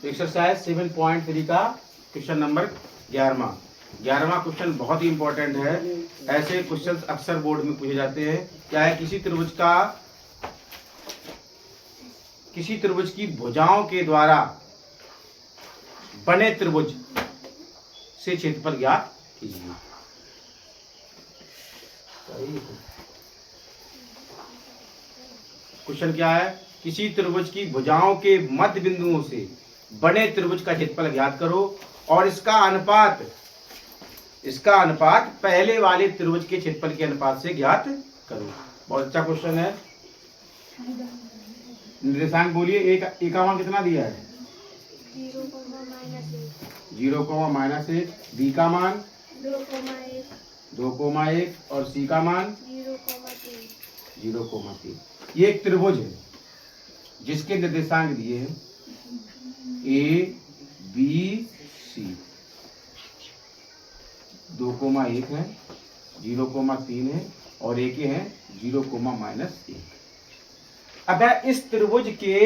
Exercise 7.3 का question number 11वां question बहुत ही important है। ऐसे क्वेश्चन अक्सर बोर्ड में पूछे जाते हैं। क्या है, किसी त्रिभुज की भुजाओं के द्वारा बने त्रिभुज से क्षेत्रफल ज्ञात कीजिए। क्वेश्चन क्या है, किसी त्रिभुज की भुजाओं के मध्य बिंदुओं से बने त्रिभुज का क्षेत्रफल ज्ञात करो और इसका अनुपात पहले वाले त्रिभुज के क्षेत्रफल के अनुपात से ज्ञात करो। बहुत अच्छा क्वेश्चन है। निर्देशांक बोलिए। ए का मान कितना दिया है? 0,-1। बी का मान 2,1 और सी का मान 0,3। ये एक त्रिभुज है जिसके निर्देशांक दिए हैं ए बी सी। 2,1 है, 0,3 है और एक है 0,-1। अब इस त्रिभुज के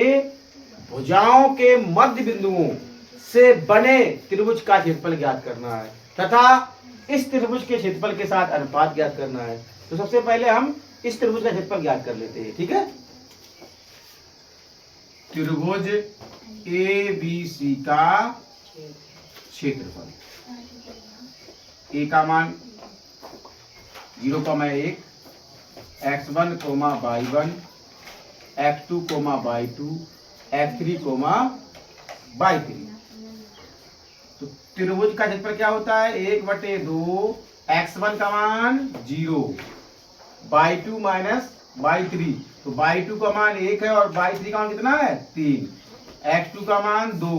भुजाओं के मध्य बिंदुओं से बने त्रिभुज का क्षेत्रफल ज्ञात करना है तथा इस त्रिभुज के क्षेत्रफल के साथ अनुपात ज्ञात करना है। तो सबसे पहले हम इस त्रिभुज का क्षेत्रफल ज्ञात कर लेते हैं। ठीक है, त्रिभुज ए बी सी का क्षेत्रफल। ए का मान 0,1, x1, y1, x2, y2, x3, y3। तो त्रिभुज का क्षेत्रफल क्या होता है? 1/2। x1 का मान 0, y2 माइनस y3, तो y2 का मान 1 है और y3 का मान कितना है? 3। x2 का मान 2,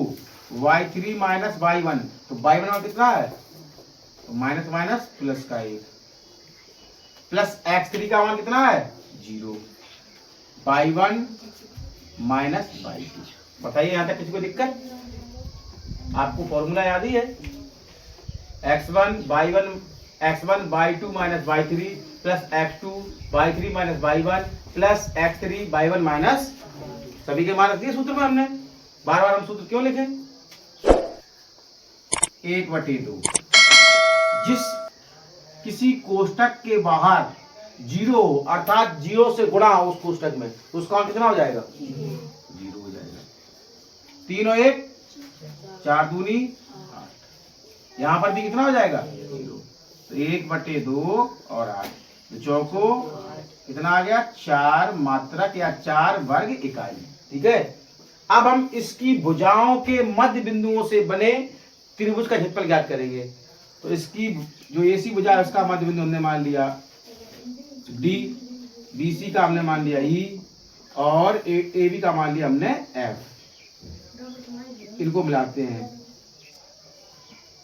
y3 माइनस y1, तो y1 का मान कितना है? तो माइनस माइनस प्लस का 1, प्लस x3 का मान कितना है? 0, y1 माइनस y2। बताइए यहां तक किसी को दिक्कत? आपको फॉर्मूला याद ही है। x1 y2 minus y3 plus x2 y3 minus y1 plus x3 y1 minus, सभी के मान रख दिए सूत्र में हमने। बार बार हम सूत्र क्यों लिखें? 1/2। जिस किसी कोष्टक के बाहर 0 अर्थात 0 से गुणा उस कोष्टक में, उसका कितना हो जाएगा? 0 हो जाएगा। 3 और 1 4 दूनी 8। यहां पर भी कितना हो जाएगा? 0। तो 1/2 और 8, तो चौको कितना आ गया? 4 मात्रक या 4 वर्ग इकाई। ठीक है, अब हम इसकी भुजाओं के मध्य बिंदुओं से बने त्रिभुज का क्षेत्रफल ज्ञात करेंगे। तो इसकी जो एसी भुजा है उसका मध्य बिंदु हमने मान लिया डी, बीसी का हमने मान लिया ई और एबी का मान लिया हमने एफ। इनको मिलाते हैं,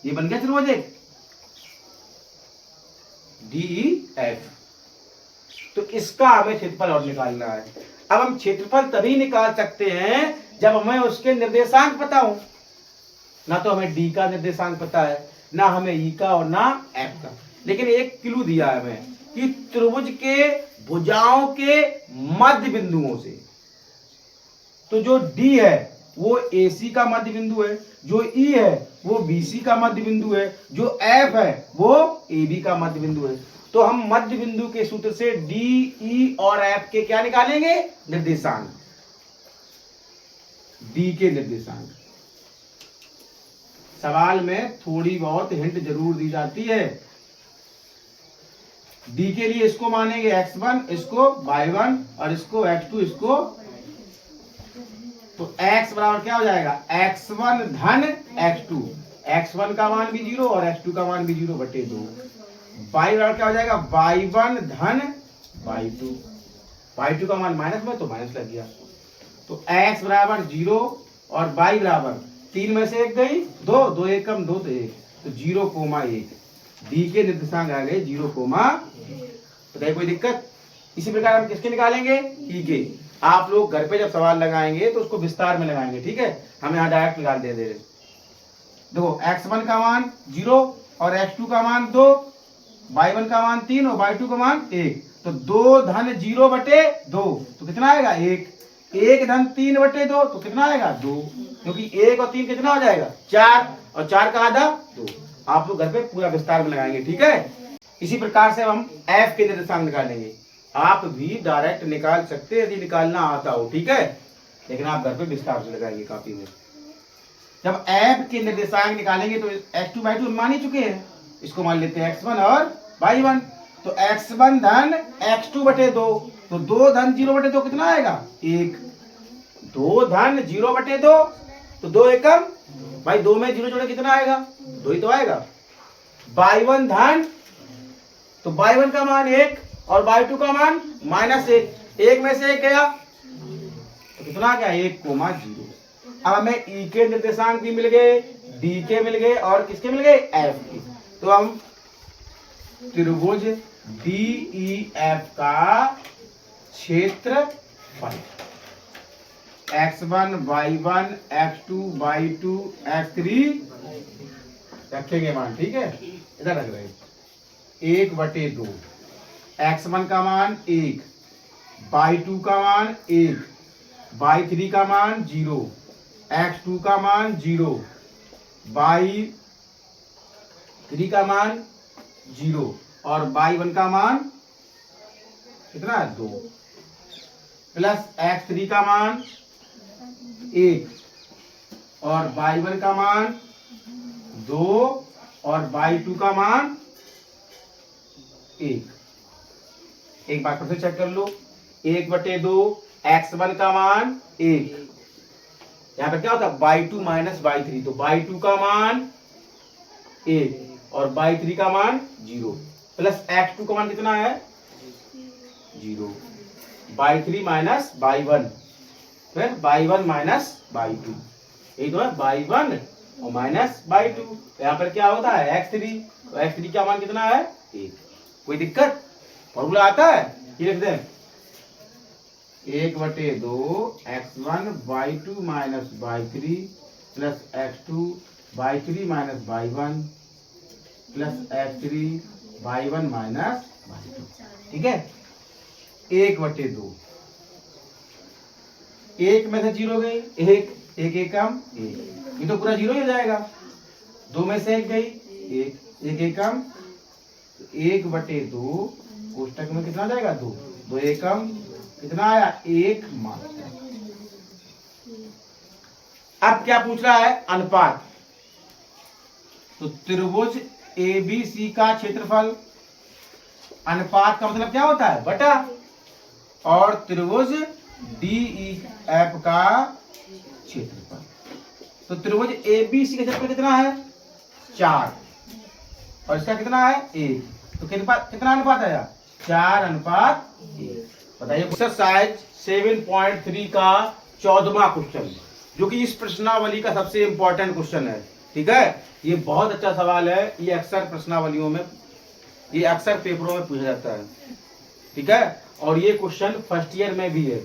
ये बन गया त्रिभुज एक DEF। तो इसका हमें क्षेत्रफल और निकालना है। अब हम क्षेत्रफल तभी निकाल सकते हैं जब हमें उसके निर्देशांक पता हो। ना तो हमें डी का निर्देशांक पता है, ना हमें ई का और ना एफ का, लेकिन एक क्लू दिया है हमें कि त्रिभुज के भुजाओं के मध्य बिंदुओं से। तो जो डी है वो AC का मध्य बिंदु है, जो E है वो BC का मध्य बिंदु है, जो F है वो AB का मध्य बिंदु है। तो हम मध्य बिंदु के सूत्र से D, E और F के क्या निकालेंगे? निर्देशांक। D के निर्देशांक सवाल में थोड़ी बहुत हिंट जरूर दी जाती है। D के लिए इसको मानेंगे x1, इसको y1 और इसको x2, इसको, तो x बराबर क्या हो जाएगा? x1 धन x2। x1 का मान भी 0 और x2 का मान भी 0/2। y बराबर क्या हो जाएगा? y1 धन y2। y2 का मान माइनस में, तो माइनस लग गया। तो x बराबर 0 और y बराबर 3 में से 1 गई 2, 2 1 कम 2 तो 1, तो 0,1। डी के निर्देशांक आ गए 0,1। बताइए कोई दिक्कत? इसी प्रकार हम किसके निकालेंगे? ई के। आप लोग घर पे जब सवाल लगाएंगे तो उसको विस्तार में लगाएंगे। ठीक है, हम यहाँ डायरेक्ट निकाल दे रहे। देखो x1 का मान 0 और x2 का मान 2, y1 का मान 3 और y2 का मान 1, तो 2 धन 0/2, तो कितना आएगा? 1। 1 धन 3/2 तो कितना आएगा 2, क्योंकि 1 और 3 कितना हो जाएगा 4, और 4 का आधा 2। आप लोग घर पे पूरा विस्तार में लगाएंगे, ठीक है। इसी प्रकार से हम f के निर्देशांक निकालेंगे। आप भी डायरेक्ट निकाल सकते हैं यदि निकालना आता हो, ठीक है, लेकिन आप घर पे विस्तार से लगाएंगे कॉपी में। जब f के निर्देशांक निकालेंगे तो x2/2 मान ही चुके हैं, इसको मान लेते हैं x1 और y1। तो x1 धन x2/2, तो 2 धन 0/2 कितना आएगा 1। 2 धन 0/2 तो 2 एकम भाई, 2 में 0 जोड़े कितना आएगा 2 ही तो आएगा। y1 धन, तो y1 का मान 1 और y2 का मान -1, 1 में से 1 गया तो कितना गया 1,0। अब हमें e के निर्देशांक भी मिल गए, d के मिल गए और किसके मिल गए f के। तो हम त्रिभुज DEF का क्षेत्रफल x1 y1 x2 y2 x3 रखेंगे मान, ठीक है, इधर रख रहे 1/2। x1 का मान 1, y2 का मान 1, y3 का मान 0, x2 का मान 0, y3 का मान 0 और y1 का मान कितना है 2, प्लस x3 का मान 1 और y1 का मान 2 और y2 का मान 1। एक बार फिर से चेक कर लो, 1/2, x1 का मान 1, यहाँ पे क्या होता है y2 माइनस y3, तो y2 का मान 1 और y3 का मान 0, प्लस x2 का मान कितना है 0, y3 माइनस y1, फिर y1 माइनस y2, यही तो है y1 और माइनस y2। यहाँ पर क्या होता है x3, तो x3 का मान कितना है 1। कोई दिक्कत, फॉर्मूला आता है, ये लिख दें 1/2 x1 y2 minus y3 plus x2 y3 minus y1 plus x3 y1 minus y2, ठीक है। 1/2, 1 में से 0 गई 1, 1 एकम 1, ये तो पूरा 0 ही हो जाएगा। 2 में से 1 गई 1, 1 एकम 1/2, कोष्टक में कितना जाएगा 2, 2 एकम कितना आया 1 मात्रा। अब क्या पूछ रहा है अनुपात, तो त्रिभुज ABC का क्षेत्रफल, अनुपात का मतलब क्या होता है बटा, और त्रिभुज DEF का क्षेत्रफल। तो त्रिभुज ABC का क्षेत्रफल कितना है 4 और इसका कितना है 1, तो कितना अनुपात आया 4:1। बताइए एक्सरसाइज 7.3 का 14वां क्वेश्चन, जो कि इस प्रश्नावली का सबसे इंपॉर्टेंट क्वेश्चन है, ठीक है। ये बहुत अच्छा सवाल है, ये अक्सर प्रश्नावलियों में, ये अक्सर पेपरों में पूछा जाता है, ठीक है। और ये क्वेश्चन फर्स्ट ईयर में भी है,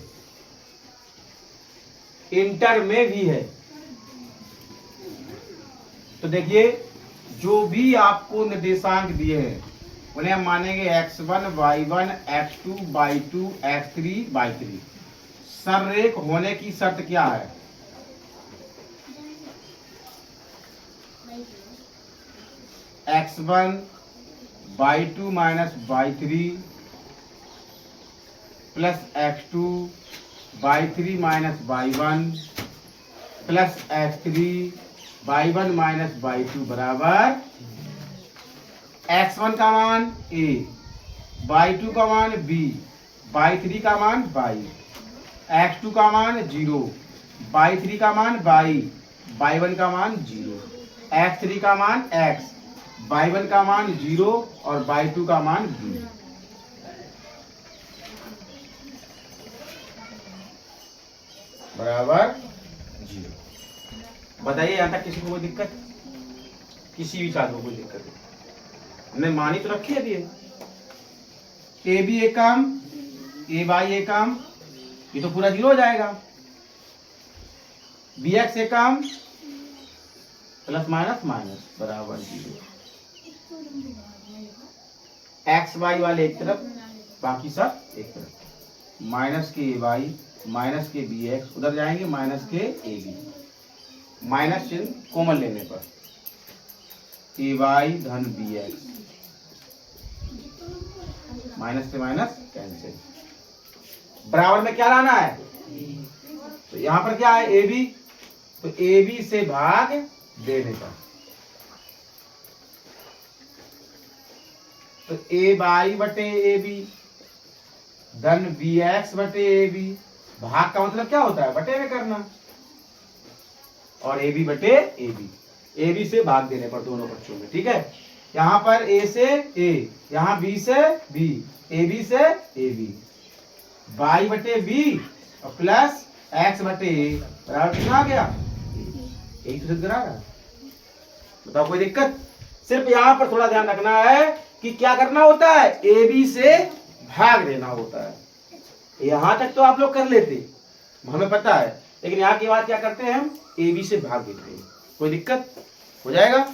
इंटर में भी है। तो देखिए, जो भी आपको निर्देशांक दिए हैं उन्हें हम मानेंगे x1 y1 x2 y2 x3 y3। सररेख होने की शर्त क्या है, x1 y2 minus y3 plus x2 y3 minus y1 plus x3 y1 minus y2 बराबर x1 का मान a, y2 का मान b, y3 का मान y, x2 का मान 0, y3 का मान y, y1 का मान 0, x3 का मान x, y1 का मान 0 और y2 का मान b। बराबर 0। बताइए यहाँ तक किसी को कोई दिक्कत, किसी भी छात्र को कोई दिक्कत है? हमने मानी तो रखी है अभी, A B Ekam A by एकम, ये तो पूरा 0 हो जाएगा। बी एक्स एकम प्लस माइनस माइनस बराबर 0। एक्स वाई वाले एक तरफ, बाकी सब एक तरफ, माइनस के ए वाई माइनस के बी एक्स, उधर जाएंगे माइनस के ए बी, माइनस चिन्ह कॉमन लेने पर ए वाई धन बी एक्स, माइनस से माइनस कैंसिल, बराबर में क्या लाना है, तो यहां पर क्या है ए बी, तो ए बी से भाग देने पर, तो ए वाई बटे ए बी धन बी एक्स बटे ए बी, भाग का मतलब क्या होता है, बटे में करना, और ए बी बटे ए बी से भाग देने पर दोनों बच्चों में, ठीक है। यहां पर ए से ए, यहां बी से बी, ए बी से ए बी, वाई बटे बी और प्लस एक्स बटे ए बराबर कितना आ गया, एक तो करा रहा, बताओ कोई दिक्कत। सिर्फ यहां पर थोड़ा ध्यान रखना है कि क्या करना होता है, ए बी से भाग देना होता है। यहां तक तो आप लोग कर लेते, हमें पता है, लेकिन यहाँ की बात क्या करते हैं हम, ए बी से भाग देते हैं, कोई दिक्कत हो जाएगा।